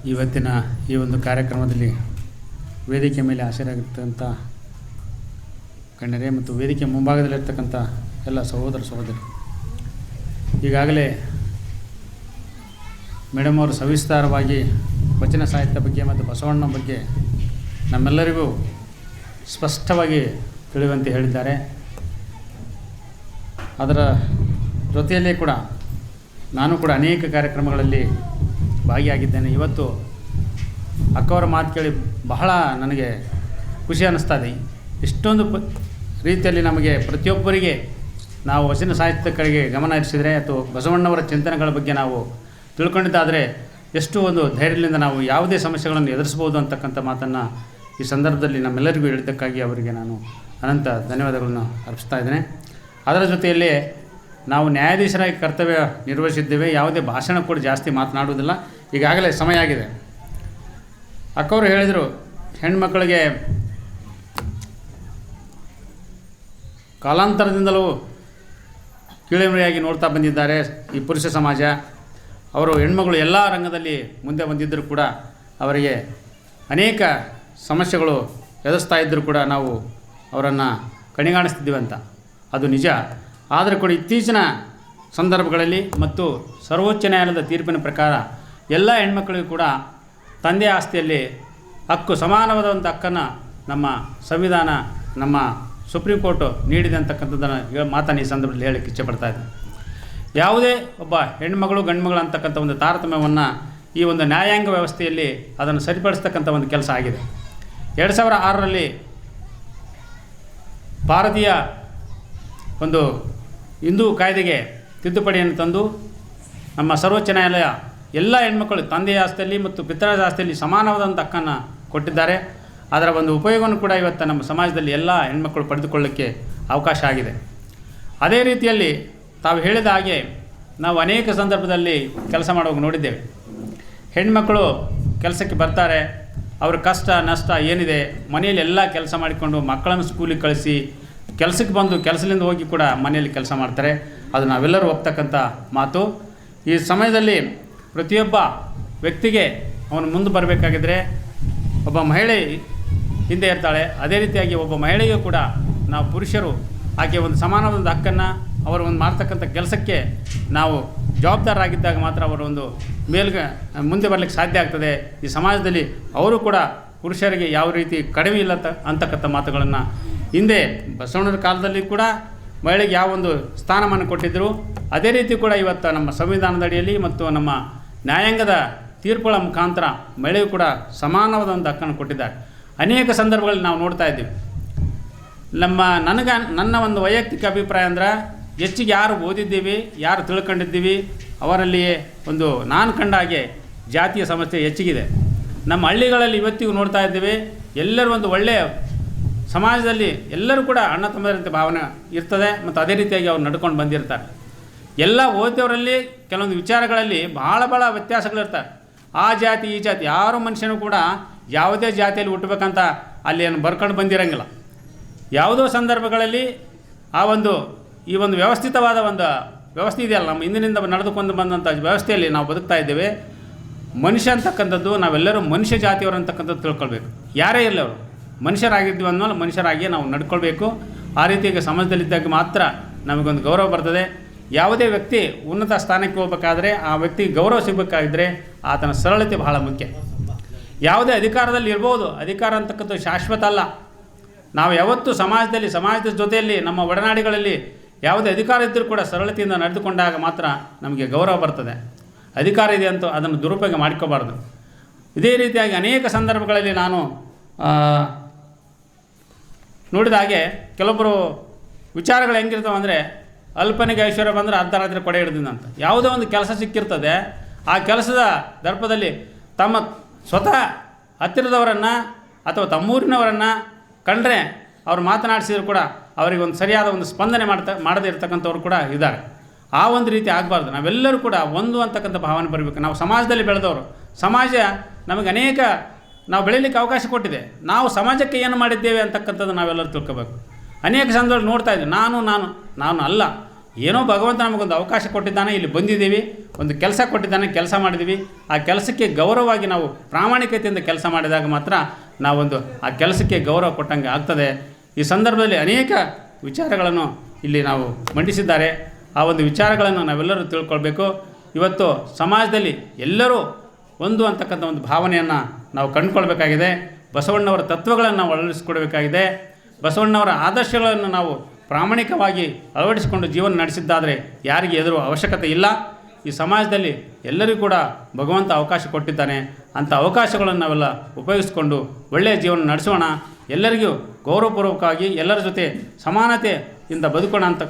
ಇವತ್ತಿನ ಈ ಒಂದು ಕಾರ್ಯಕ್ರಮದಲ್ಲಿ ವೇದಿಕೆ ಮೇಲೆ ಹಾಜರಾಗಿರ್ತಕ್ಕಂಥ ಗಣ್ಯರೇ ಮತ್ತು ವೇದಿಕೆ ಮುಂಭಾಗದಲ್ಲಿರ್ತಕ್ಕಂಥ ಎಲ್ಲ ಸಹೋದರ ಸಹೋದರಿ, ಈಗಾಗಲೇ ಮೇಡಮ್ ಅವರು ಸವಿಸ್ತಾರವಾಗಿ ವಚನ ಸಾಹಿತ್ಯ ಬಗ್ಗೆ ಮತ್ತು ಬಸವಣ್ಣ ಬಗ್ಗೆ ನಮ್ಮೆಲ್ಲರಿಗೂ ಸ್ಪಷ್ಟವಾಗಿ ತಿಳಿಯುವಂತೆ ಹೇಳಿದ್ದಾರೆ. ಅದರ ಜೊತೆಯಲ್ಲೇ ಕೂಡ ನಾನು ಕೂಡ ಅನೇಕ ಕಾರ್ಯಕ್ರಮಗಳಲ್ಲಿ ಭಾಗಿಯಾಗಿದ್ದೇನೆ. ಇವತ್ತು ಅಕ್ಕವರ ಮಾತು ಕೇಳಿ ಬಹಳ ನನಗೆ ಖುಷಿ ಅನ್ನಿಸ್ತಾ ಇದೆ. ಇಷ್ಟೊಂದು ರೀತಿಯಲ್ಲಿ ನಮಗೆ ಪ್ರತಿಯೊಬ್ಬರಿಗೆ ನಾವು ವಚನ ಸಾಹಿತ್ಯದ ಕಡೆಗೆ ಗಮನ ಹರಿಸಿದರೆ ಅಥವಾ ಬಸವಣ್ಣವರ ಚಿಂತನೆಗಳ ಬಗ್ಗೆ ನಾವು ತಿಳ್ಕೊಂಡಿದ್ದಾದರೆ ಎಷ್ಟು ಒಂದು ಧೈರ್ಯದಿಂದ ನಾವು ಯಾವುದೇ ಸಮಸ್ಯೆಗಳನ್ನು ಎದುರಿಸ್ಬೋದು ಅಂತಕ್ಕಂಥ ಮಾತನ್ನು ಈ ಸಂದರ್ಭದಲ್ಲಿ ನಮ್ಮೆಲ್ಲರಿಗೂ ಹೇಳಿದ್ದಕ್ಕಾಗಿ ಅವರಿಗೆ ನಾನು ಅನಂತ ಧನ್ಯವಾದಗಳನ್ನು ಅರ್ಪಿಸ್ತಾ ಇದ್ದೇನೆ. ಅದರ ಜೊತೆಯಲ್ಲಿ ನಾವು ನ್ಯಾಯಾಧೀಶರಾಗಿ ಕರ್ತವ್ಯ ನಿರ್ವಹಿಸಿದ್ದೇವೆ. ಯಾವುದೇ ಭಾಷಣ ಕೂಡ ಜಾಸ್ತಿ ಮಾತನಾಡುವುದಿಲ್ಲ. ಈಗಾಗಲೇ ಸಮಯ ಆಗಿದೆ. ಅಕ್ಕವರು ಹೇಳಿದರು, ಹೆಣ್ಮಕ್ಕಳಿಗೆ ಕಾಲಾಂತರದಿಂದಲೂ ಕೀಳರಿಮೆಯಾಗಿ ನೋಡ್ತಾ ಬಂದಿದ್ದಾರೆ ಈ ಪುರುಷ ಸಮಾಜ. ಅವರು ಹೆಣ್ಮಗಳು ಎಲ್ಲ ರಂಗದಲ್ಲಿ ಮುಂದೆ ಬಂದಿದ್ದರೂ ಕೂಡ ಅವರಿಗೆ ಅನೇಕ ಸಮಸ್ಯೆಗಳು ಎದುರಿಸ್ತಾ ಇದ್ದರೂ ಕೂಡ ನಾವು ಅವರನ್ನು ಕಣಿಗಾಣಿಸ್ತಿದ್ದೀವಿ ಅಂತ. ಅದು ನಿಜ. ಆದರೆ ಕೂಡ ಇತ್ತೀಚಿನ ಸಂದರ್ಭಗಳಲ್ಲಿ ಮತ್ತು ಸರ್ವೋಚ್ಚ ನ್ಯಾಯಾಲಯದ ತೀರ್ಪಿನ ಪ್ರಕಾರ ಎಲ್ಲ ಹೆಣ್ಮಕ್ಕಳಿಗೂ ಕೂಡ ತಂದೆ ಆಸ್ತಿಯಲ್ಲಿ ಹಕ್ಕು, ಸಮಾನವಾದಂಥ ಹಕ್ಕನ್ನು ನಮ್ಮ ಸಂವಿಧಾನ, ನಮ್ಮ ಸುಪ್ರೀಂ ಕೋರ್ಟು ನೀಡಿದೆ ಅಂತಕ್ಕಂಥದ್ದನ್ನು ಮಾತನ್ನು ಈ ಸಂದರ್ಭದಲ್ಲಿ ಹೇಳಕ್ಕೆ ಇಚ್ಛೆಪಡ್ತಾಯಿದ್ದೆ. ಯಾವುದೇ ಒಬ್ಬ ಹೆಣ್ಮಗಳು ಗಂಡುಮಗಳು ಅಂತಕ್ಕಂಥ ಒಂದು ತಾರತಮ್ಯವನ್ನು ಈ ಒಂದು ನ್ಯಾಯಾಂಗ ವ್ಯವಸ್ಥೆಯಲ್ಲಿ ಅದನ್ನು ಸರಿಪಡಿಸ್ತಕ್ಕಂಥ ಒಂದು ಕೆಲಸ ಆಗಿದೆ. 2006ರಲ್ಲಿ ಭಾರತೀಯ ಒಂದು ಹಿಂದೂ ಕಾಯ್ದೆಗೆ ತಿದ್ದುಪಡಿಯನ್ನು ತಂದು ನಮ್ಮ ಸರ್ವೋಚ್ಚ ನ್ಯಾಯಾಲಯ ಎಲ್ಲ ಹೆಣ್ಮಕ್ಕಳು ತಂದೆಯ ಆಸ್ತಿಯಲ್ಲಿ ಮತ್ತು ಪಿತೃ ಆಸ್ತಿಯಲ್ಲಿ ಸಮಾನವಾದಂಥ ಹಕ್ಕನ್ನು ಕೊಟ್ಟಿದ್ದಾರೆ. ಅದರ ಒಂದು ಉಪಯೋಗವನ್ನು ಕೂಡ ಇವತ್ತು ನಮ್ಮ ಸಮಾಜದಲ್ಲಿ ಎಲ್ಲ ಹೆಣ್ಮಕ್ಕಳು ಪಡೆದುಕೊಳ್ಳೋಕ್ಕೆ ಅವಕಾಶ ಆಗಿದೆ. ಅದೇ ರೀತಿಯಲ್ಲಿ ತಾವು ಹೇಳಿದ ಹಾಗೆ ನಾವು ಅನೇಕ ಸಂದರ್ಭದಲ್ಲಿ ಕೆಲಸ ಮಾಡುವಾಗ ನೋಡಿದ್ದೇವೆ. ಹೆಣ್ಮಕ್ಕಳು ಕೆಲಸಕ್ಕೆ ಬರ್ತಾರೆ, ಅವ್ರ ಕಷ್ಟ ನಷ್ಟ ಏನಿದೆ ಮನೆಯಲ್ಲಿ ಎಲ್ಲ ಕೆಲಸ ಮಾಡಿಕೊಂಡು ಮಕ್ಕಳನ್ನು ಸ್ಕೂಲಿಗೆ ಕಳಿಸಿ ಕೆಲಸಕ್ಕೆ ಬಂದು ಕೆಲಸದಿಂದ ಹೋಗಿ ಕೂಡ ಮನೆಯಲ್ಲಿ ಕೆಲಸ ಮಾಡ್ತಾರೆ. ಅದು ನಾವೆಲ್ಲರೂ ಒಪ್ತಕ್ಕಂಥ ಮಾತು. ಈ ಸಮಯದಲ್ಲಿ ಪ್ರತಿಯೊಬ್ಬ ವ್ಯಕ್ತಿಗೆ ಅವನು ಮುಂದೆ ಬರಬೇಕಾಗಿದ್ದರೆ ಒಬ್ಬ ಮಹಿಳೆ ಹಿಂದೆ ಇರ್ತಾಳೆ. ಅದೇ ರೀತಿಯಾಗಿ ಒಬ್ಬ ಮಹಿಳೆಗೂ ಕೂಡ ನಾವು ಪುರುಷರು ಆಕೆ ಒಂದು ಸಮಾನವಾದ ಹಕ್ಕನ್ನು ಅವರು ಒಂದು ಮಾಡ್ತಕ್ಕಂಥ ಕೆಲಸಕ್ಕೆ ನಾವು ಜವಾಬ್ದಾರರಾಗಿದ್ದಾಗ ಮಾತ್ರ ಅವರು ಒಂದು ಮುಂದೆ ಬರಲಿಕ್ಕೆ ಸಾಧ್ಯ ಆಗ್ತದೆ. ಈ ಸಮಾಜದಲ್ಲಿ ಅವರು ಕೂಡ ಪುರುಷರಿಗೆ ಯಾವ ರೀತಿ ಕಡಿಮೆ ಇಲ್ಲ ಅಂತಕ್ಕಂಥ ಮಾತುಗಳನ್ನು ಹಿಂದೆ ಬಸವಣ್ಣನ ಕಾಲದಲ್ಲಿ ಕೂಡ ಮಹಿಳೆಗೆ ಯಾವ ಒಂದು ಸ್ಥಾನಮಾನ ಕೊಟ್ಟಿದ್ದರು, ಅದೇ ರೀತಿ ಕೂಡ ಇವತ್ತು ನಮ್ಮ ಸಂವಿಧಾನದ ಅಡಿಯಲ್ಲಿ ಮತ್ತು ನಮ್ಮ ನ್ಯಾಯಾಂಗದ ತೀರ್ಪುಗಳ ಮುಖಾಂತರ ಮಹಿಳೆಯು ಕೂಡ ಸಮಾನವಾದ ಒಂದು ಹಕ್ಕನ್ನು ಕೊಟ್ಟಿದ್ದಾರೆ. ಅನೇಕ ಸಂದರ್ಭಗಳಲ್ಲಿ ನಾವು ನೋಡ್ತಾ ಇದ್ದೀವಿ. ನನ್ನ ಒಂದು ವೈಯಕ್ತಿಕ ಅಭಿಪ್ರಾಯ ಅಂದ್ರೆ ಹೆಚ್ಚಿಗೆ ಯಾರು ಓದಿದ್ದೀವಿ, ಯಾರು ತಿಳ್ಕೊಂಡಿದ್ದೀವಿ ಅವರಲ್ಲಿಯೇ ಒಂದು ನಾನು ಕಂಡ ಹಾಗೆ ಜಾತಿಯ ಸಮಸ್ಯೆ ಹೆಚ್ಚಿಗಿದೆ. ನಮ್ಮ ಹಳ್ಳಿಗಳಲ್ಲಿ ಇವತ್ತಿಗೂ ನೋಡ್ತಾ ಇದ್ದೀವಿ. ಎಲ್ಲರೂ ಒಂದು ಒಳ್ಳೆಯ ಸಮಾಜದಲ್ಲಿ ಎಲ್ಲರೂ ಕೂಡ ಅಣ್ಣ ತಮ್ಮದರಂತೆ ಭಾವನೆ ಇರ್ತದೆ ಮತ್ತು ಅದೇ ರೀತಿಯಾಗಿ ಅವ್ರು ನಡ್ಕೊಂಡು ಬಂದಿರ್ತಾರೆ. ಎಲ್ಲ ಓದಿದವರಲ್ಲಿ ಕೆಲವೊಂದು ವಿಚಾರಗಳಲ್ಲಿ ಭಾಳ ವ್ಯತ್ಯಾಸಗಳಿರ್ತಾರೆ. ಆ ಜಾತಿ ಈ ಜಾತಿ ಯಾರು ಮನುಷ್ಯನೂ ಕೂಡ ಯಾವುದೇ ಜಾತಿಯಲ್ಲಿ ಹುಟ್ಟಬೇಕಂತ ಅಲ್ಲಿ ಏನು ಬರ್ಕೊಂಡು ಬಂದಿರೋಂಗಿಲ್ಲ. ಯಾವುದೋ ಸಂದರ್ಭಗಳಲ್ಲಿ ಈ ಒಂದು ವ್ಯವಸ್ಥಿತವಾದ ಒಂದು ವ್ಯವಸ್ಥೆ ಇದೆಯಲ್ಲ, ನಮ್ಮ ಹಿಂದಿನಿಂದ ನಡೆದುಕೊಂಡು ಬಂದಂಥ ವ್ಯವಸ್ಥೆಯಲ್ಲಿ ನಾವು ಬದುಕ್ತಾ ಇದ್ದೇವೆ. ಮನುಷ್ಯ ಅಂತಕ್ಕಂಥದ್ದು ನಾವೆಲ್ಲರೂ ಮನುಷ್ಯ ಜಾತಿಯವರು ಅಂತಕ್ಕಂಥದ್ದು ತಿಳ್ಕೊಳ್ಬೇಕು. ಯಾರೇ ಇರಲಿ ಅವರು ಮನುಷ್ಯರಾಗಿದ್ದೀವಿ ಅನ್ನೋಲ್ಲ, ಮನುಷ್ಯರಾಗಿಯೇ ನಾವು ನಡ್ಕೊಳ್ಬೇಕು. ಆ ರೀತಿಯಾಗಿ ಸಮಾಜದಲ್ಲಿದ್ದಾಗ ಮಾತ್ರ ನಮಗೊಂದು ಗೌರವ ಬರ್ತದೆ. ಯಾವುದೇ ವ್ಯಕ್ತಿ ಉನ್ನತ ಸ್ಥಾನಕ್ಕೆ ಹೋಗಬೇಕಾದ್ರೆ ಆ ವ್ಯಕ್ತಿಗೆ ಗೌರವ ಸಿಗಬೇಕಾಗಿದ್ದರೆ ಆತನ ಸರಳತೆ ಬಹಳ ಮುಖ್ಯ. ಯಾವುದೇ ಅಧಿಕಾರದಲ್ಲಿ ಇರ್ಬೋದು, ಅಧಿಕಾರ ಅಂತಕ್ಕಂಥದ್ದು ಶಾಶ್ವತ ಅಲ್ಲ. ನಾವು ಯಾವತ್ತೂ ಸಮಾಜದ ಜೊತೆಯಲ್ಲಿ ನಮ್ಮ ಒಡನಾಡಿಗಳಲ್ಲಿ ಯಾವುದೇ ಅಧಿಕಾರ ಇದ್ದರೂ ಕೂಡ ಸರಳತೆಯಿಂದ ನಡೆದುಕೊಂಡಾಗ ಮಾತ್ರ ನಮಗೆ ಗೌರವ ಬರ್ತದೆ. ಅಧಿಕಾರ ಇದೆ ಅಂತ ಅದನ್ನು ದುರುಪಯೋಗ ಮಾಡ್ಕೋಬಾರ್ದು. ಇದೇ ರೀತಿಯಾಗಿ ಅನೇಕ ಸಂದರ್ಭಗಳಲ್ಲಿ ನಾನು ನೋಡಿದ ಹಾಗೆ ಕೆಲವೊಬ್ಬರು ವಿಚಾರಗಳು ಹೆಂಗಿರ್ತಾವೆ ಅಂದರೆ, ಅಲ್ಪನಿಗೆ ಐಶ್ವರ್ಯ ಬಂದರೆ ಅರ್ಧರಾತ್ರಿ ಕೊಡೆ ಹಿಡಿದಂತ. ಯಾವುದೋ ಒಂದು ಕೆಲಸ ಸಿಕ್ಕಿರ್ತದೆ, ಆ ಕೆಲಸದ ದರ್ಪದಲ್ಲಿ ತಮ್ಮ ಸ್ವತಃ ಹತ್ತಿರದವರನ್ನು ಅಥವಾ ತಮ್ಮೂರಿನವರನ್ನು ಕಂಡ್ರೆ ಅವ್ರು ಮಾತನಾಡಿಸಿದ್ರು ಕೂಡ ಅವರಿಗೆ ಒಂದು ಸರಿಯಾದ ಒಂದು ಸ್ಪಂದನೆ ಮಾಡದೇ ಇರ್ತಕ್ಕಂಥವ್ರು ಕೂಡ ಇದ್ದಾರೆ. ಆ ಒಂದು ರೀತಿ ಆಗಬಾರ್ದು. ನಾವೆಲ್ಲರೂ ಕೂಡ ಒಂದು ಅಂತಕ್ಕಂಥ ಭಾವನೆ ಬರಬೇಕು. ನಾವು ಸಮಾಜದಲ್ಲಿ ಬೆಳೆದವರು, ಸಮಾಜ ನಮಗೆ ನಾವು ಬೆಳೀಲಿಕ್ಕೆ ಅವಕಾಶ ಕೊಟ್ಟಿದೆ. ನಾವು ಸಮಾಜಕ್ಕೆ ಏನು ಮಾಡಿದ್ದೇವೆ ಅಂತಕ್ಕಂಥದ್ದು ನಾವೆಲ್ಲರೂ ತಿಳ್ಕೋಬೇಕು. ಅನೇಕ ಸಂದರ್ಭದಲ್ಲಿ ನೋಡ್ತಾ ಇದ್ದೀವಿ, ನಾನು ಅಲ್ಲ, ಏನೋ ಭಗವಂತ ನಮಗೊಂದು ಅವಕಾಶ ಕೊಟ್ಟಿದ್ದಾನೆ, ಇಲ್ಲಿ ಬಂದಿದ್ದೀವಿ, ಒಂದು ಕೆಲಸ ಕೊಟ್ಟಿದ್ದಾನೆ, ಕೆಲಸ ಮಾಡಿದ್ದೀವಿ. ಆ ಕೆಲಸಕ್ಕೆ ಗೌರವವಾಗಿ ನಾವು ಪ್ರಾಮಾಣಿಕತೆಯಿಂದ ಕೆಲಸ ಮಾಡಿದಾಗ ಮಾತ್ರ ನಾವೊಂದು ಆ ಕೆಲಸಕ್ಕೆ ಗೌರವ ಕೊಟ್ಟಂಗೆ ಆಗ್ತದೆ. ಈ ಸಂದರ್ಭದಲ್ಲಿ ಅನೇಕ ವಿಚಾರಗಳನ್ನು ಇಲ್ಲಿ ನಾವು ಮಂಡಿಸಿದ್ದಾರೆ. ಆ ಒಂದು ವಿಚಾರಗಳನ್ನು ನಾವೆಲ್ಲರೂ ತಿಳ್ಕೊಳ್ಬೇಕು. ಇವತ್ತು ಸಮಾಜದಲ್ಲಿ ಎಲ್ಲರೂ ಒಂದು ಅಂತಕ್ಕಂಥ ಒಂದು ಭಾವನೆಯನ್ನು ನಾವು ಕಂಡುಕೊಳ್ಬೇಕಾಗಿದೆ. ಬಸವಣ್ಣವರ ತತ್ವಗಳನ್ನು ನಾವು ಅಳವಡಿಸಿಕೊಡಬೇಕಾಗಿದೆ. ಬಸವಣ್ಣವರ ಆದರ್ಶಗಳನ್ನು ನಾವು ಪ್ರಾಮಾಣಿಕವಾಗಿ ಅಳವಡಿಸಿಕೊಂಡು ಜೀವನ ನಡೆಸಿದ್ದಾದರೆ ಯಾರಿಗೆ ಎದುರುವ ಅವಶ್ಯಕತೆ ಇಲ್ಲ. ಈ ಸಮಾಜದಲ್ಲಿ ಎಲ್ಲರಿಗೂ ಕೂಡ ಭಗವಂತ ಅವಕಾಶ ಕೊಟ್ಟಿದ್ದಾನೆ. ಅಂಥ ಅವಕಾಶಗಳನ್ನು ನಾವೆಲ್ಲ ಉಪಯೋಗಿಸಿಕೊಂಡು ಒಳ್ಳೆಯ ಜೀವನ ನಡೆಸೋಣ. ಎಲ್ಲರಿಗೂ ಗೌರವಪೂರ್ವಕವಾಗಿ ಎಲ್ಲರ ಜೊತೆ ಸಮಾನತೆಯಿಂದ ಬದುಕೋಣ ಅಂತಕ್ಕಂಥ